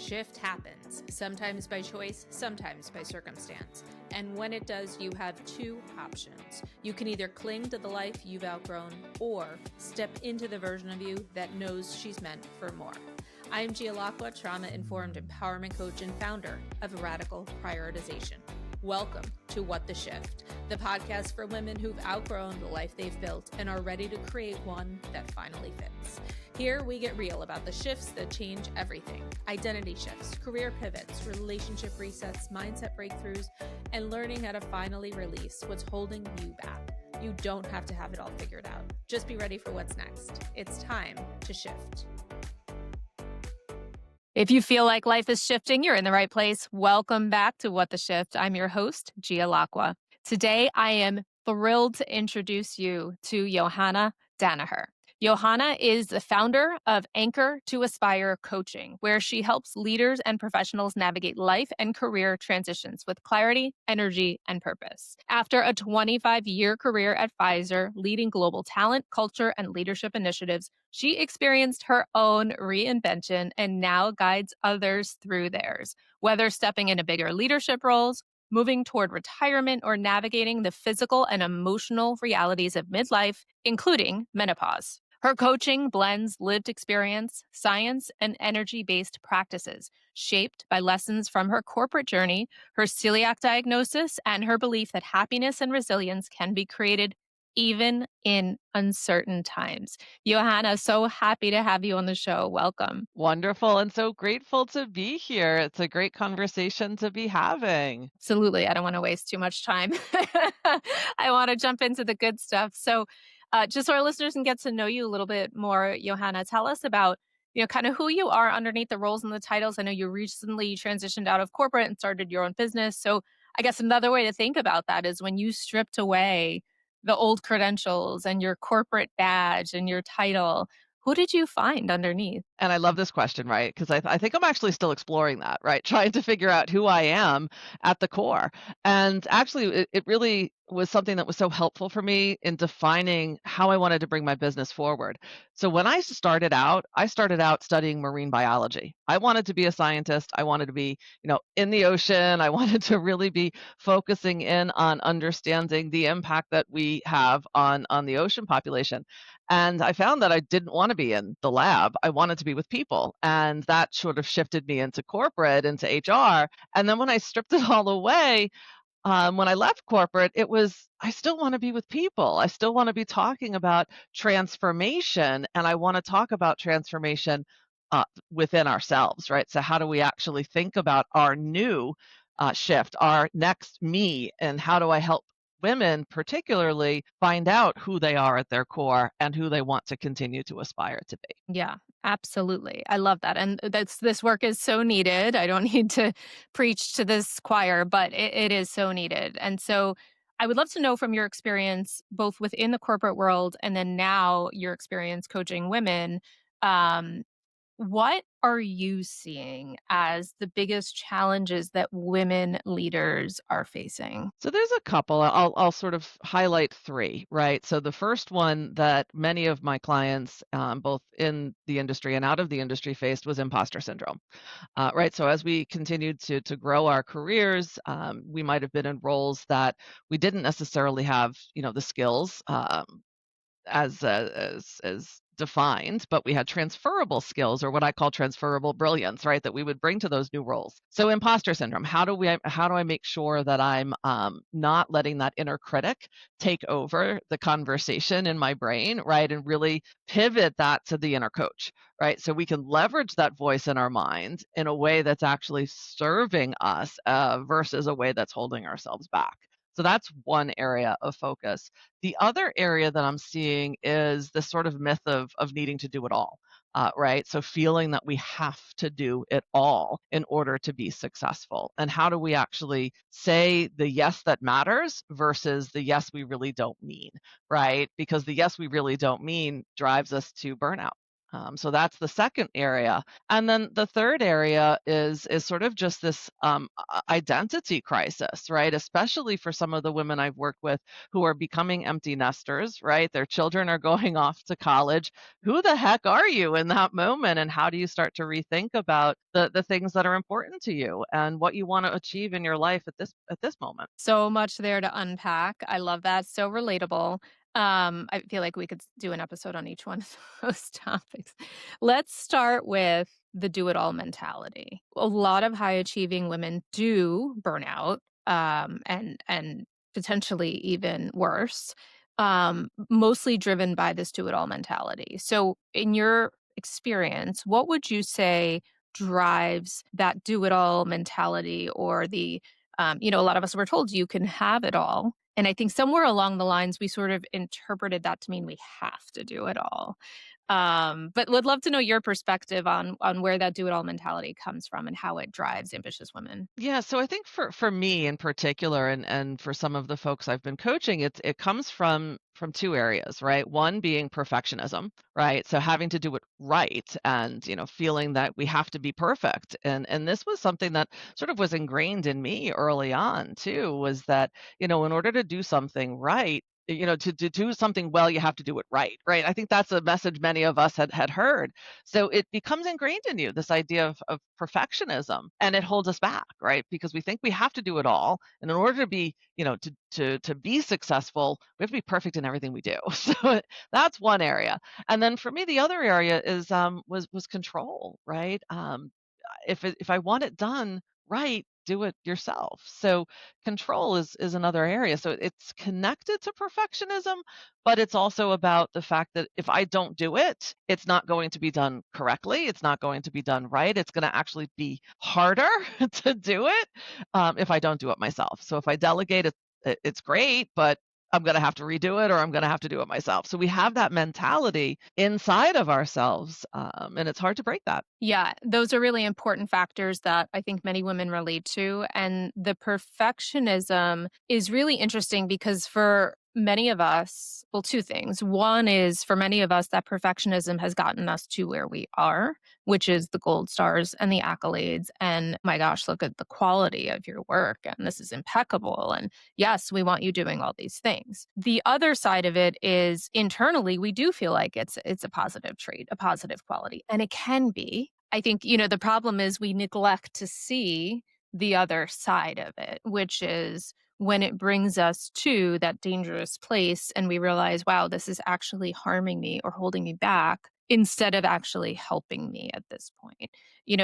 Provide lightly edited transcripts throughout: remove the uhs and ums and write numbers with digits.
Shift happens, sometimes by choice, sometimes by circumstance. And when it does, you have two options. You can either cling to the life you've outgrown or step into the version of you that knows she's meant for more. I'm Johanna, trauma-informed empowerment coach and founder of Radical Prioritization. Welcome to What the Shift, the podcast for women who've outgrown the life they've built and are ready to create one that finally fits. Here we get real about the shifts that change everything: identity shifts, career pivots, relationship resets, mindset breakthroughs, and learning how to finally release what's holding you back. You don't have to have it all figured out. Just be ready for what's next. It's time to shift. If you feel like life is shifting, you're in the right place. Welcome back to What the Shift. I'm your host, Johanna. Today, I am thrilled to introduce you to Johanna Danaher. Johanna is the founder of Anchor to Aspire Coaching, where she helps leaders and professionals navigate life and career transitions with clarity, energy, and purpose. After a 25-year career at Pfizer, leading global talent, culture, and leadership initiatives, she experienced her own reinvention and now guides others through theirs, whether stepping into bigger leadership roles, moving toward retirement, or navigating the physical and emotional realities of midlife, including menopause. Her coaching blends lived experience, science, and energy-based practices, shaped by lessons from her corporate journey, her celiac diagnosis, and her belief that happiness and resilience can be created even in uncertain times. Johanna, so happy to have you on the show. Welcome. Wonderful, and so grateful to be here. It's a great conversation to be having. Absolutely. I don't want to waste too much time. I want to jump into the good stuff. So just so our listeners can get to know you a little bit more, Johanna, tell us about, kind of who you are underneath the roles and the titles. I know you recently transitioned out of corporate and started your own business. So I guess another way to think about that is when you stripped away the old credentials and your corporate badge and your title, who did you find underneath? And I love this question, right? Because I think I'm actually still exploring that, right? Trying to figure out who I am at the core. And actually, it really was something that was so helpful for me in defining how I wanted to bring my business forward. So when I started out studying marine biology. I wanted to be a scientist. I wanted to be, in the ocean. I wanted to really be focusing in on understanding the impact that we have on the ocean population. And I found that I didn't want to be in the lab. I wanted to be with people. And that sort of shifted me into corporate, into HR. And then when I stripped it all away, when I left corporate, it was, I still want to be with people. I still want to be talking about transformation. And I want to talk about transformation within ourselves, right? So, how do we actually think about our new shift, our next me, and how do I help women particularly find out who they are at their core and who they want to continue to aspire to be? Yeah, absolutely. I love that. And this work is so needed. I don't need to preach to this choir, but it is so needed. And so I would love to know from your experience, both within the corporate world and then now your experience coaching women, um, what are you seeing as the biggest challenges that women leaders are facing? So there's a couple. I'll sort of highlight three, right? So the first one that many of my clients, both in the industry and out of the industry, faced was imposter syndrome, right? So as we continued to grow our careers, we might have been in roles that we didn't necessarily have, the skills as defined, but we had transferable skills, or what I call transferable brilliance, right? That we would bring to those new roles. So imposter syndrome. How do I make sure that I'm not letting that inner critic take over the conversation in my brain, right? And really pivot that to the inner coach, right? So we can leverage that voice in our mind in a way that's actually serving us versus a way that's holding ourselves back. So that's one area of focus. The other area that I'm seeing is this sort of myth of needing to do it all, right? So feeling that we have to do it all in order to be successful. And how do we actually say the yes that matters versus the yes we really don't mean, right? Because the yes we really don't mean drives us to burnout. So that's the second area. And then the third area is sort of just this identity crisis, right? Especially for some of the women I've worked with who are becoming empty nesters, right? Their children are going off to college. Who the heck are you in that moment? And how do you start to rethink about the things that are important to you and what you want to achieve in your life at this moment? So much there to unpack. I love that. So relatable. I feel like we could do an episode on each one of those topics. Let's start with the do it all mentality. A lot of high achieving women do burn out, and potentially even worse, mostly driven by this do it all mentality. So, in your experience, what would you say drives that do it all mentality, or a lot of us were told you can have it all. And I think somewhere along the lines, we sort of interpreted that to mean we have to do it all. But would love to know your perspective on where that do it all mentality comes from and how it drives ambitious women. Yeah, so I think for me in particular and for some of the folks I've been coaching, it comes from two areas, right? One being perfectionism, right? So having to do it right and, feeling that we have to be perfect. And this was something that sort of was ingrained in me early on too, was that, in order to do something right, to do something well, you have to do it right, right? I think that's a message many of us had heard. So it becomes ingrained in you, this idea of perfectionism, and it holds us back, right? Because we think we have to do it all. And in order to be, to be successful, we have to be perfect in everything we do. So that's one area. And then for me, the other area is was control, right? If I want it done right, do it yourself. So control is another area. So it's connected to perfectionism, but it's also about the fact that if I don't do it, it's not going to be done correctly. It's not going to be done right. It's going to actually be harder to do it if I don't do it myself. So if I delegate it's great, but I'm going to have to redo it or I'm going to have to do it myself. So we have that mentality inside of ourselves, and it's hard to break that. Yeah, those are really important factors that I think many women relate to. And the perfectionism is really interesting because for many of us, well, two things. One is for many of us, that perfectionism has gotten us to where we are, which is the gold stars and the accolades. And my gosh, look at the quality of your work. And this is impeccable. And yes, we want you doing all these things. The other side of it is internally, we do feel like it's a positive trait, a positive quality, and it can be. I think, the problem is we neglect to see the other side of it, which is when it brings us to that dangerous place and we realize, wow, this is actually harming me or holding me back instead of actually helping me at this point.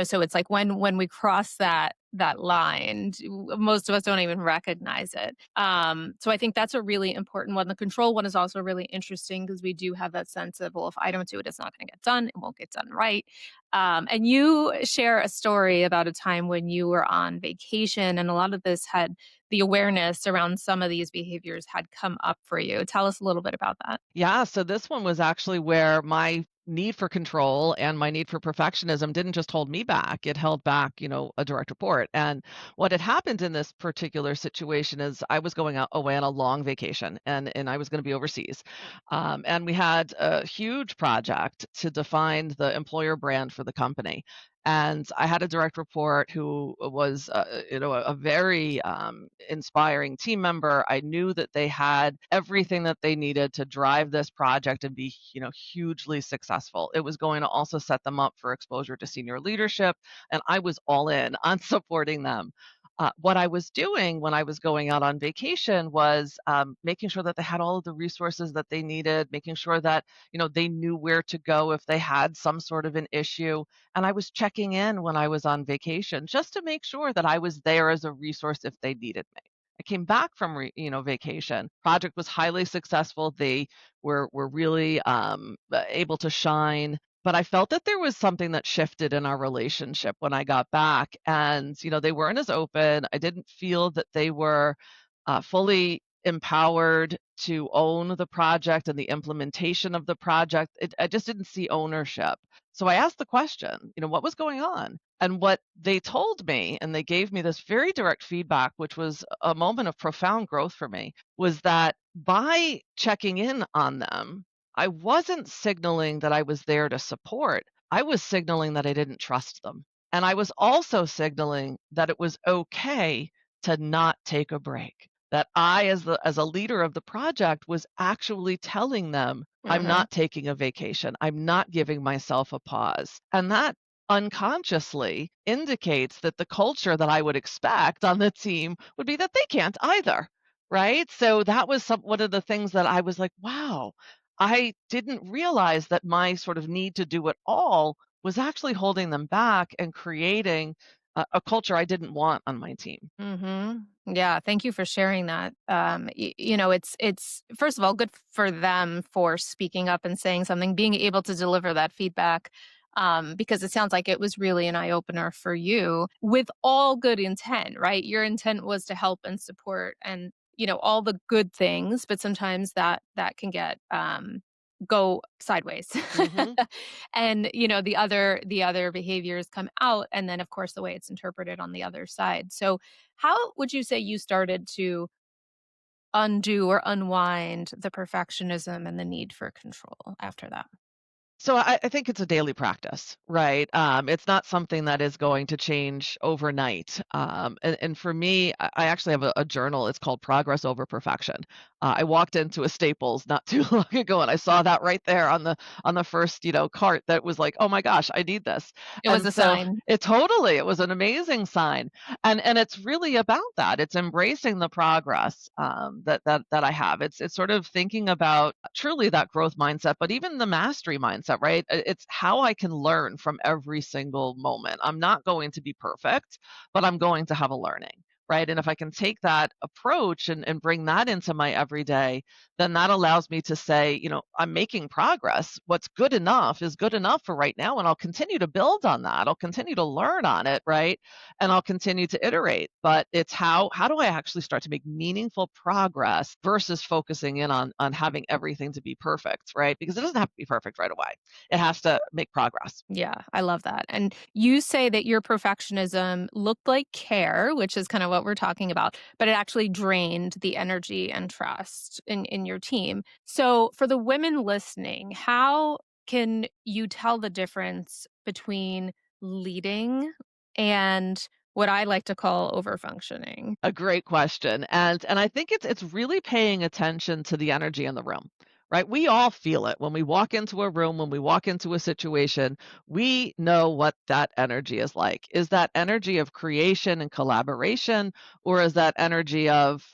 So it's like when we cross that line, most of us don't even recognize it. So I think that's a really important one. The control one is also really interesting because we do have that sense of, well, if I don't do it, it's not going to get done. It won't get done right. And you share a story about a time when you were on vacation, and a lot of this had the awareness around some of these behaviors had come up for you. Tell us a little bit about that. Yeah, so this one was actually where my need for control and my need for perfectionism didn't just hold me back, it held back, a direct report. And what had happened in this particular situation is I was going out away on a long vacation and I was going to be overseas. And we had a huge project to define the employer brand for the company. And I had a direct report who was, a very inspiring team member. I knew that they had everything that they needed to drive this project and be, hugely successful. It was going to also set them up for exposure to senior leadership, and I was all in on supporting them. What I was doing when I was going out on vacation was making sure that they had all of the resources that they needed, making sure that they knew where to go if they had some sort of an issue. And I was checking in when I was on vacation just to make sure that I was there as a resource if they needed me. I came back from vacation. Project was highly successful. They were really able to shine. But I felt that there was something that shifted in our relationship when I got back, and they weren't as open. I didn't feel that they were fully empowered to own the project and the implementation of the project. I just didn't see ownership. So I asked the question, what was going on? And what they told me, and they gave me this very direct feedback, which was a moment of profound growth for me, was that by checking in on them I wasn't signaling that I was there to support. I was signaling that I didn't trust them. And I was also signaling that it was okay to not take a break. That I, as a leader of the project, was actually telling them, I'm Mhm. not taking a vacation. I'm not giving myself a pause. And that unconsciously indicates that the culture that I would expect on the team would be that they can't either. Right. So that was one of the things that I was like, wow, I didn't realize that my sort of need to do it all was actually holding them back and creating a culture I didn't want on my team. Mhm. Yeah, thank you for sharing that. It's first of all good for them for speaking up and saying something, being able to deliver that feedback, because it sounds like it was really an eye opener for you with all good intent, right? Your intent was to help and support and all the good things, but sometimes that can get go sideways. Hmm. And the other behaviors come out, and then of course the way it's interpreted on the other side. So how would you say you started to undo or unwind the perfectionism and the need for control after that? So I think it's a daily practice, right? It's not something that is going to change overnight. And for me, I actually have a journal. It's called Progress Over Perfection. I walked into a Staples not too long ago, and I saw that right there on the first cart. That was like, oh my gosh, I need this. It was And a so sign. it was an amazing sign, and it's really about that. It's embracing the progress that I have. It's sort of thinking about truly that growth mindset, but even the mastery mindset, right? It's how I can learn from every single moment. I'm not going to be perfect, but I'm going to have a learning. Right. And if I can take that approach and bring that into my everyday, then that allows me to say, I'm making progress. What's good enough is good enough for right now. And I'll continue to build on that. I'll continue to learn on it. Right. And I'll continue to iterate. But it's how do I actually start to make meaningful progress versus focusing in on having everything to be perfect, right? Because it doesn't have to be perfect right away. It has to make progress. Yeah, I love that. And you say that your perfectionism looked like care, which is kind of what we're talking about, but it actually drained the energy and trust in your team. So, for the women listening, how can you tell the difference between leading and what I like to call overfunctioning? A great question, and I think it's really paying attention to the energy in the room, right? We all feel it when we walk into a room, when we walk into a situation, we know what that energy is like. Is that energy of creation and collaboration, or is that energy of,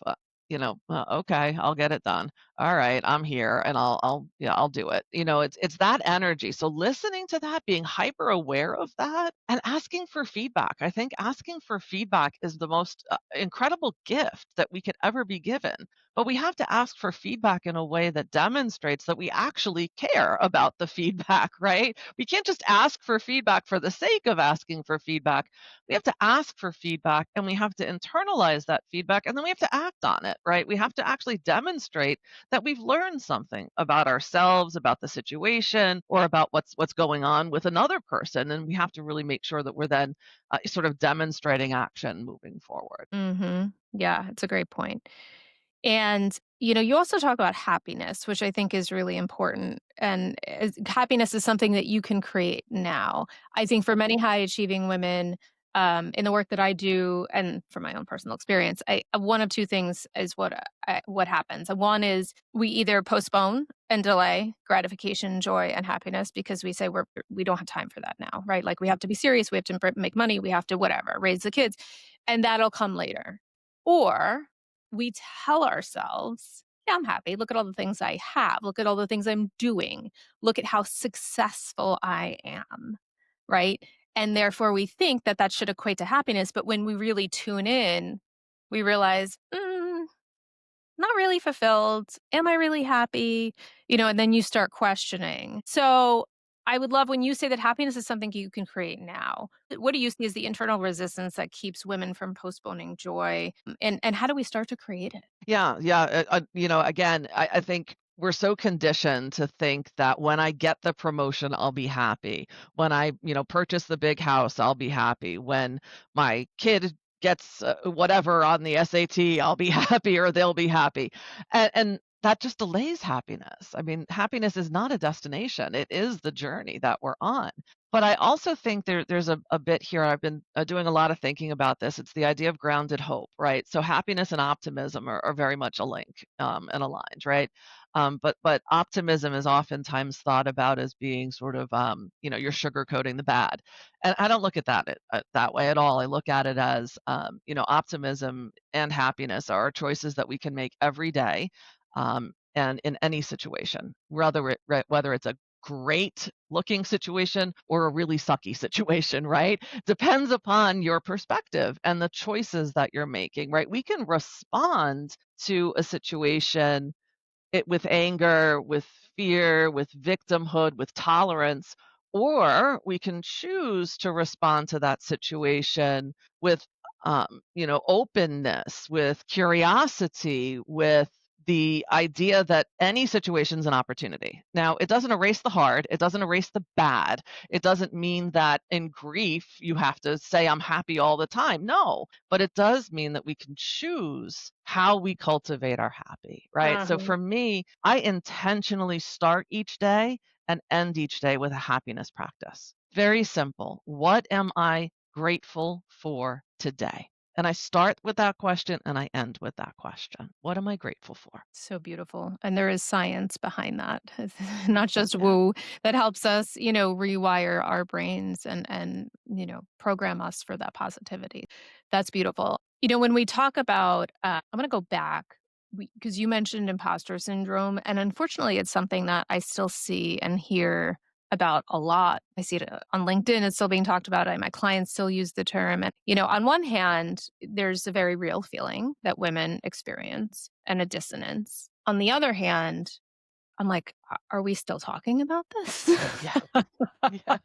okay, I'll get it done. All right, I'm here, and I'll do it. It's that energy. So listening to that, being hyper aware of that, and asking for feedback. I think asking for feedback is the most incredible gift that we could ever be given. But we have to ask for feedback in a way that demonstrates that we actually care about the feedback, right? We can't just ask for feedback for the sake of asking for feedback. We have to ask for feedback, and we have to internalize that feedback, and then we have to act on it, right? We have to actually demonstrate that we've learned something about ourselves, about the situation, or about what's going on with another person, and we have to really make sure that we're then sort of demonstrating action moving forward. Mhm. Yeah, it's a great point. And, you also talk about happiness, which I think is really important. And happiness is something that you can create now. I think for many high achieving women, in the work that I do, and from my own personal experience, one of two things is what happens. One is we either postpone and delay gratification, joy, and happiness because we say we don't have time for that now, right? Like we have to be serious, we have to make money, we have to whatever, raise the kids, and that'll come later. Or we tell ourselves, yeah, I'm happy. Look at all the things I have. Look at all the things I'm doing. Look at how successful I am. Right. And therefore, we think that that should equate to happiness. But when we really tune in, we realize, not really fulfilled. Am I really happy? And then you start questioning. So I would love when you say that happiness is something you can create now. What do you see as the internal resistance that keeps women from postponing joy? And how do we start to create it? Yeah, yeah. Again, I think we're so conditioned to think that when I get the promotion, I'll be happy. When I, purchase the big house, I'll be happy. When my kid gets whatever on the SAT, I'll be happy or they'll be happy. And that just delays happiness. I mean, happiness is not a destination, it is the journey that we're on. But I also think there's a bit here. I've been doing a lot of thinking about this. It's the idea of grounded hope, right? So happiness and optimism are very much a link and aligned, right? But optimism is oftentimes thought about as being sort of you're sugarcoating the bad, and I don't look at that way at all. I look at it as optimism and happiness are choices that we can make every day and in any situation, whether it's a great looking situation or a really sucky situation, right? Depends upon your perspective and the choices that you're making, right? We can respond to a situation with anger, with fear, with victimhood, with tolerance, or we can choose to respond to that situation with, openness, with curiosity, with the idea that any situation's an opportunity. Now, it doesn't erase the hard, it doesn't erase the bad. It doesn't mean that in grief you have to say, I'm happy all the time. No, but it does mean that we can choose how we cultivate our happy, right? So Mhm. for me, I intentionally start each day and end each day with a happiness practice. Very simple. What am I grateful for today? And I start with that question and I end with that question. What am I grateful for? So beautiful. And there is science behind that. It's not just Yeah. woo that helps us, rewire our brains and, program us for that positivity. That's beautiful. When we talk about, I'm going to go back because you mentioned imposter syndrome. And unfortunately, it's something that I still see and hear about a lot. I see it on LinkedIn. It's still being talked about. My clients still use the term. And, on one hand, there's a very real feeling that women experience and a dissonance. On the other hand, I'm like, Are we still talking about this?" Yeah. Yeah.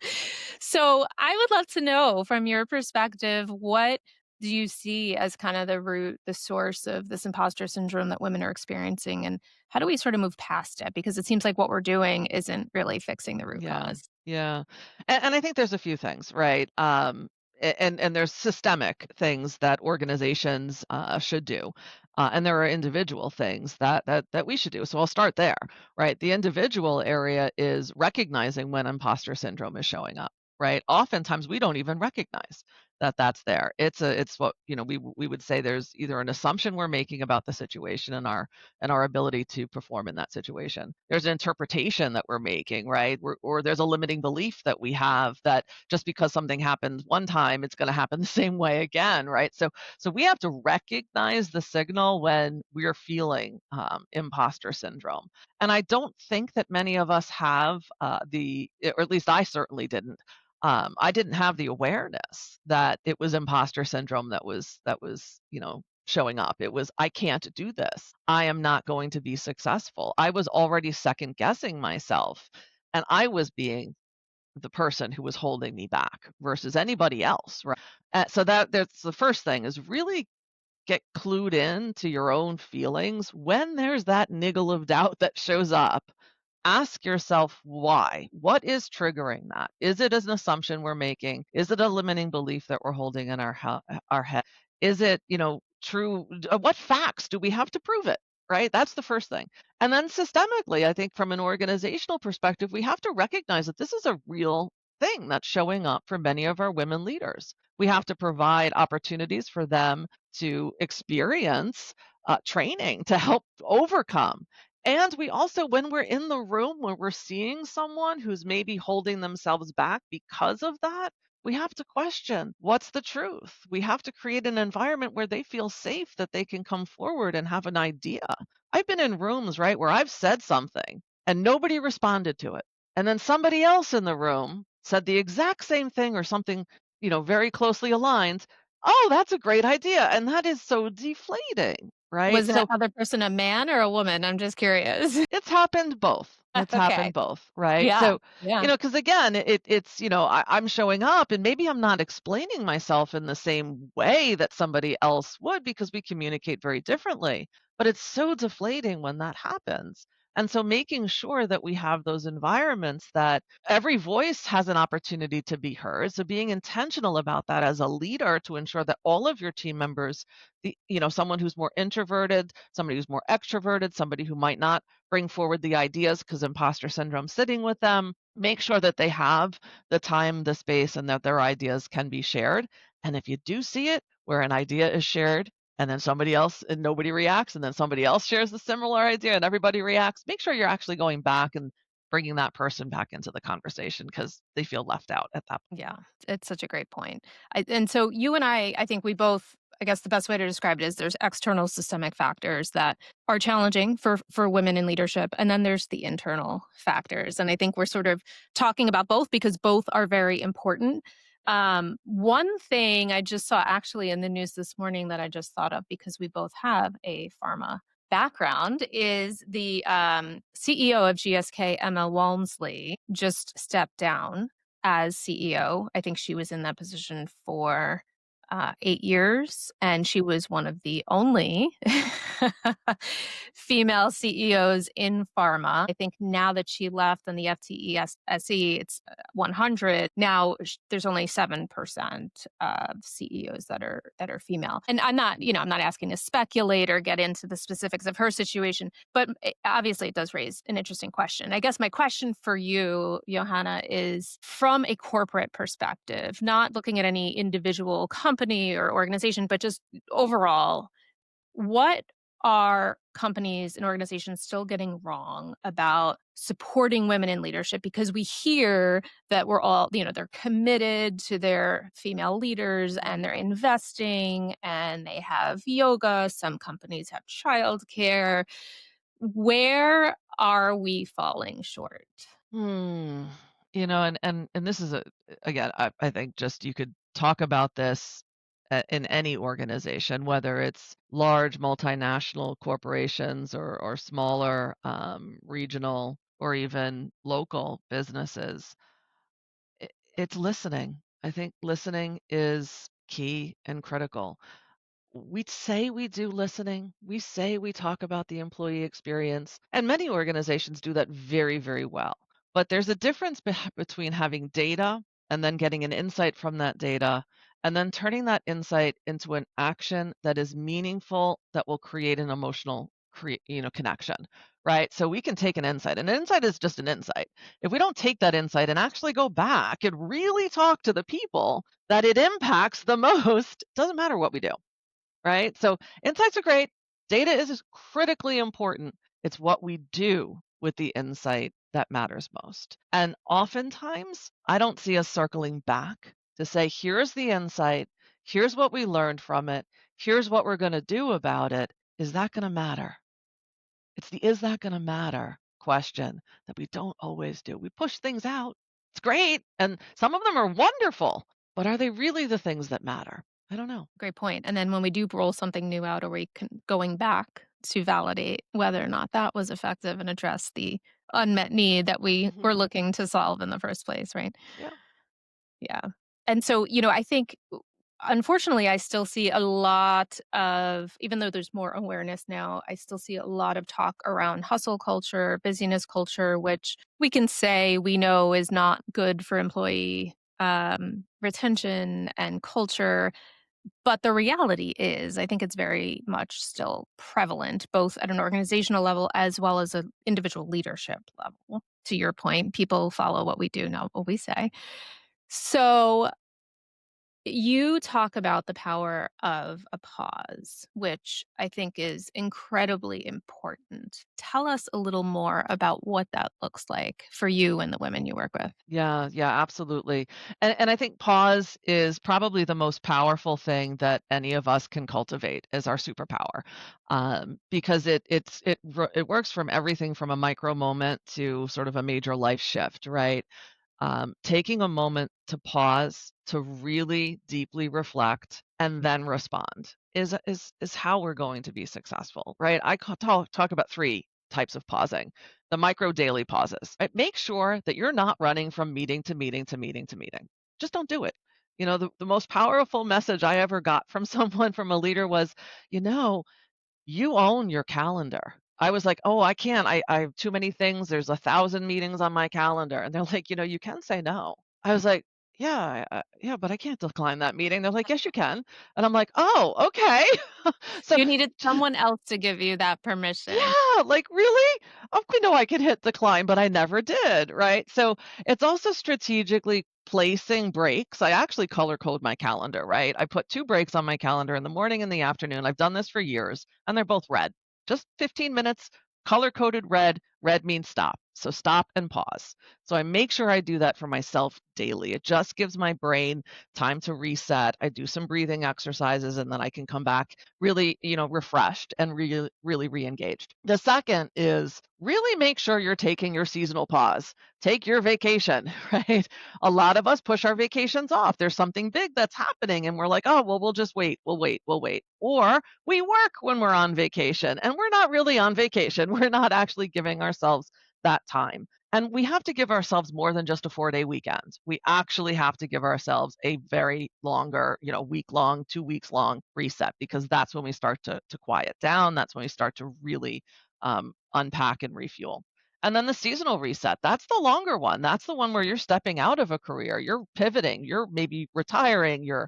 So, I would love to know from your perspective, what do you see as kind of the source of this imposter syndrome that women are experiencing, and how do we sort of move past it? Because it seems like what we're doing isn't really fixing the root Yeah, cause. yeah, and I think there's a few things, right? And there's systemic things that organizations should do, and there are individual things that we should do. So I'll start there, right? The individual area is recognizing when imposter syndrome is showing up, right? Oftentimes we don't even recognize that that's there. It's what we would say there's either an assumption we're making about the situation and our ability to perform in that situation. There's an interpretation that we're making, right? Or there's a limiting belief that we have that just because something happens one time, it's going to happen the same way again, right? So we have to recognize the signal when we're feeling imposter syndrome. And I don't think that many of us have or at least I certainly didn't. I didn't have the awareness that it was imposter syndrome that was showing up. It was, I can't do this. I am not going to be successful. I was already second guessing myself, and I was being the person who was holding me back versus anybody else, right? So that's the first thing is really get clued in to your own feelings when there's that niggle of doubt that shows up. Ask yourself why. What is triggering that? Is it an assumption we're making? Is it a limiting belief that we're holding in our head? Is it, true? What facts do we have to prove it? Right? That's the first thing. And then systemically, I think from an organizational perspective, we have to recognize that this is a real thing that's showing up for many of our women leaders. We have to provide opportunities for them to experience training to help overcome. And we also, when we're in the room, when we're seeing someone who's maybe holding themselves back because of that, we have to question what's the truth. We have to create an environment where they feel safe, that they can come forward and have an idea. I've been in rooms, right, where I've said something and nobody responded to it. And then somebody else in the room said the exact same thing or something, very closely aligned. Oh, that's a great idea. And that is so deflating, right? Was that So other person a man or a woman? I'm just curious. it's happened both. It's Okay. happened both, right? Yeah. So, Yeah. because again, I'm showing up and maybe I'm not explaining myself in the same way that somebody else would because we communicate very differently. But it's so deflating when that happens. And so making sure that we have those environments that every voice has an opportunity to be heard. So being intentional about that as a leader to ensure that all of your team members, someone who's more introverted, somebody who's more extroverted, somebody who might not bring forward the ideas because imposter syndrome sitting with them, make sure that they have the time, the space, and that their ideas can be shared. And if you do see it where an idea is shared and then somebody else and nobody reacts, and then somebody else shares the similar idea and everybody reacts, make sure you're actually going back and bringing that person back into the conversation because they feel left out at that. Yeah, it's such a great point. And so you and I think we both, I guess the best way to describe it is there's external systemic factors that are challenging for women in leadership, and then there's the internal factors. And I think we're sort of talking about both because both are very important. One thing I just saw actually in the news this morning that I just thought of because we both have a pharma background is the CEO of GSK, Emma Walmsley, just stepped down as CEO. I think she was in that position for 8 years, and she was one of the only female CEOs in pharma. I think now that she left and the FTSE it's 100 now. There's only 7% of CEOs that are female. And I'm not asking to speculate or get into the specifics of her situation, but obviously it does raise an interesting question. I guess my question for you, Johanna, is from a corporate perspective, not looking at any individual company or organization, but just overall, what are companies and organizations still getting wrong about supporting women in leadership? Because we hear that we're all, they're committed to their female leaders and they're investing and they have yoga. Some companies have childcare. Where are we falling short? Hmm. And this is again, I think just you could talk about this in any organization, whether it's large multinational corporations or smaller regional or even local businesses. It's listening. I think listening is key and critical. We say we do listening. We say we talk about the employee experience, and many organizations do that very, very well. But there's a difference between having data and then getting an insight from that data and then turning that insight into an action that is meaningful that will create an emotional connection, right? So we can take an insight, and an insight is just an insight. If we don't take that insight and actually go back and really talk to the people that it impacts the most, it doesn't matter what we do, right? So insights are great. Data is critically important. It's what we do with the insight that matters most. And oftentimes, I don't see us circling back to say, here's the insight, here's what we learned from it, here's what we're going to do about it. Is that going to matter? It's the is that going to matter question that we don't always do. We push things out. It's great. And some of them are wonderful, but are they really the things that matter? I don't know. Great point. And then when we do roll something new out, are we going back to validate whether or not that was effective and address the unmet need that we Mhm. were looking to solve in the first place, right? Yeah. Yeah. And so, I think unfortunately, I still see a lot of, even though there's more awareness now, I still see a lot of talk around hustle culture, busyness culture, which we can say we know is not good for employee retention and culture. But the reality is, I think it's very much still prevalent, both at an organizational level as well as an individual leadership level. To your point, people follow what we do, not what we say. So you talk about the power of a pause, which I think is incredibly important. Tell us a little more about what that looks like for you and the women you work with. Yeah, yeah, absolutely. And I think pause is probably the most powerful thing that any of us can cultivate as our superpower. Because it works from everything from a micro moment to sort of a major life shift, right? Taking a moment to pause, to really deeply reflect, and then respond is how we're going to be successful, right? I talk about three types of pausing. The micro daily pauses. Right? Make sure that you're not running from meeting to meeting to meeting to meeting. Just don't do it. The most powerful message I ever got from someone, from a leader, was, you know, you own your calendar. I was like, "Oh, I can't. I have too many things. There's 1,000 meetings on my calendar." And they're like, "You can say no." I was like, "Yeah, yeah, but I can't decline that meeting." They're like, "Yes, you can." And I'm like, "Oh, okay." So You needed someone else to give you that permission. yeah, like, really? I know I could hit decline, but I never did, right? So, it's also strategically placing breaks. I actually color code my calendar, right? I put 2 breaks on my calendar in the morning and the afternoon. I've done this for years, and they're both red. Just 15 minutes, color coded red. Red means stop. So, stop and pause. So, I make sure I do that for myself daily. It just gives my brain time to reset. I do some breathing exercises, and then I can come back really, refreshed and really re-engaged. The second is really make sure you're taking your seasonal pause. Take your vacation, right? A lot of us push our vacations off. There's something big that's happening and we're like, "Oh, well, we'll just wait. We'll wait. We'll wait." Or we work when we're on vacation and we're not really on vacation. We're not actually giving ourselves that time. And we have to give ourselves more than just a 4-day weekend. We actually have to give ourselves a very longer, week long, 2 weeks long reset because that's when we start to quiet down. That's when we start to really unpack and refuel. And then the seasonal reset, that's the longer one. That's the one where you're stepping out of a career, you're pivoting, you're maybe retiring, you're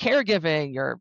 caregiving, you're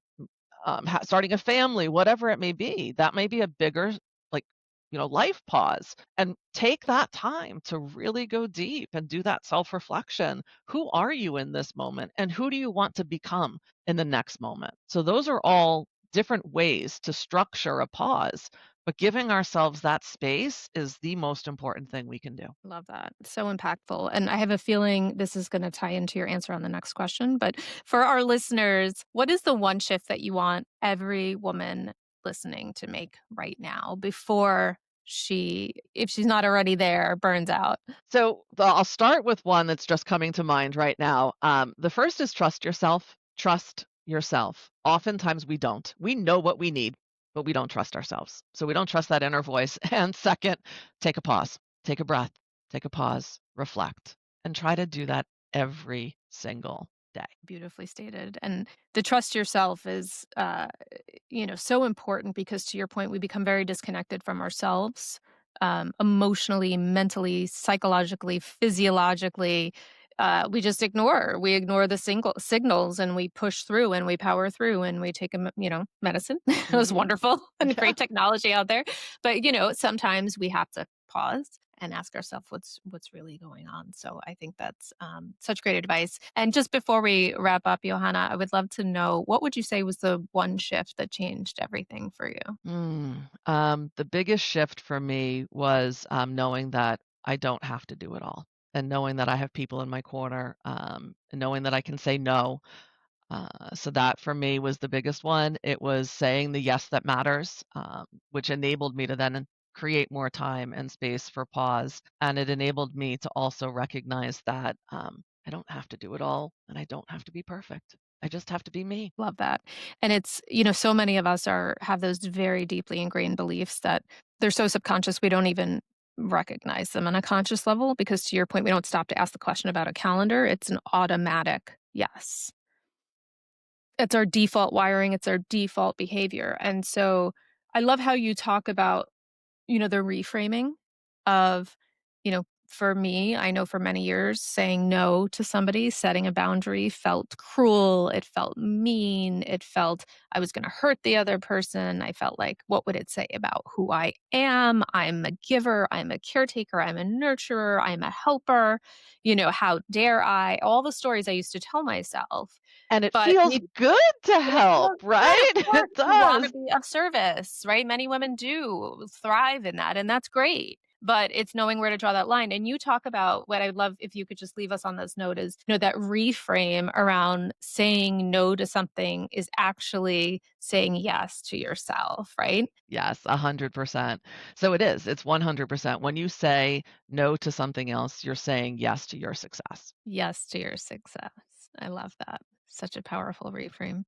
starting a family, whatever it may be. That may be a bigger, like, life pause. And take that time to really go deep and do that self reflection. Who are you in this moment? And who do you want to become in the next moment? So, those are all different ways to structure a pause. But giving ourselves that space is the most important thing we can do. Love that. So impactful. And I have a feeling this is going to tie into your answer on the next question. But for our listeners, what is the one shift that you want every woman listening to make right now before she, if she's not already there, burns out? So I'll start with one that's just coming to mind right now. The first is trust yourself. Trust yourself. Oftentimes we don't. We know what we need, but we don't trust ourselves. So we don't trust that inner voice. And second, take a pause, take a breath, take a pause, reflect, and try to do that every single day. Beautifully stated. And the trust yourself is, so important because to your point, we become very disconnected from ourselves, emotionally, mentally, psychologically, physiologically. We ignore the single signals and we push through and we power through and we take medicine. It was Hmm. wonderful and Yeah. great technology out there. But, sometimes we have to pause and ask ourselves what's really going on. So I think that's such great advice. And just before we wrap up, Johanna, I would love to know what would you say was the one shift that changed everything for you? The biggest shift for me was knowing that I don't have to do it all, and knowing that I have people in my corner, and knowing that I can say no. So that for me was the biggest one. It was saying the yes that matters, which enabled me to then create more time and space for pause. And it enabled me to also recognize that I don't have to do it all and I don't have to be perfect. I just have to be me. Love that. And it's, so many of us have those very deeply ingrained beliefs that they're so subconscious we don't even recognize them on a conscious level because to your point, we don't stop to ask the question about a calendar. It's an automatic yes. It's our default wiring, it's our default behavior. And so I love how you talk about the reframing of, for me, I know for many years saying no to somebody, setting a boundary felt cruel. It felt mean. It felt I was going to hurt the other person. I felt like, what would it say about who I am? I'm a giver. I'm a caretaker. I'm a nurturer. I'm a helper. How dare I? All the stories I used to tell myself. And it But feels maybe good to it help, feels good, right? of course. It You wanna does. be of service, right? Many women do thrive in that, and that's great. But it's knowing where to draw that line. And you talk about what I'd love if you could just leave us on this note is, that reframe around saying no to something is actually saying yes to yourself, right? Yes, 100%. So it is. It's 100%. When you say no to something else, you're saying yes to your success. Yes to your success. I love that. Such a powerful reframe.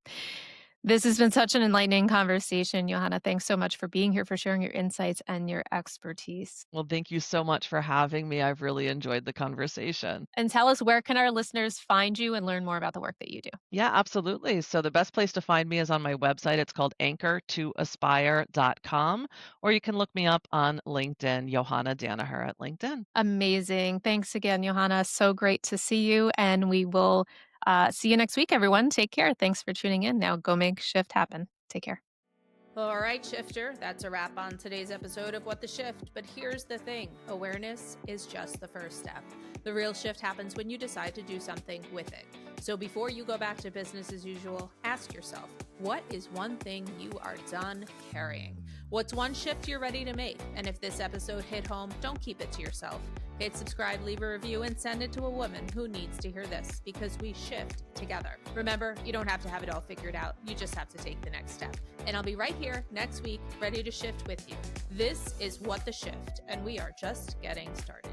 This has been such an enlightening conversation, Johanna. Thanks so much for being here, for sharing your insights and your expertise. Well, thank you so much for having me. I've really enjoyed the conversation. And tell us, where can our listeners find you and learn more about the work that you do? Yeah, absolutely. So the best place to find me is on my website. It's called anchor2aspire.com, or you can look me up on LinkedIn, Johanna Danaher at LinkedIn. Amazing. Thanks again, Johanna. So great to see you. And we will see you next week, everyone. Take care. Thanks for tuning in. Now go make shift happen. Take care. All right, Shifter, that's a wrap on today's episode of What the Shift. But here's the thing, awareness is just the first step. The real shift happens when you decide to do something with it. So before you go back to business as usual, ask yourself, what is one thing you are done carrying? What's one shift you're ready to make? And if this episode hit home, don't keep it to yourself. Hit subscribe, leave a review, and send it to a woman who needs to hear this, because we shift together. Remember, you don't have to have it all figured out. You just have to take the next step. And I'll be right here next week, ready to shift with you. This is What the Shift, and we are just getting started.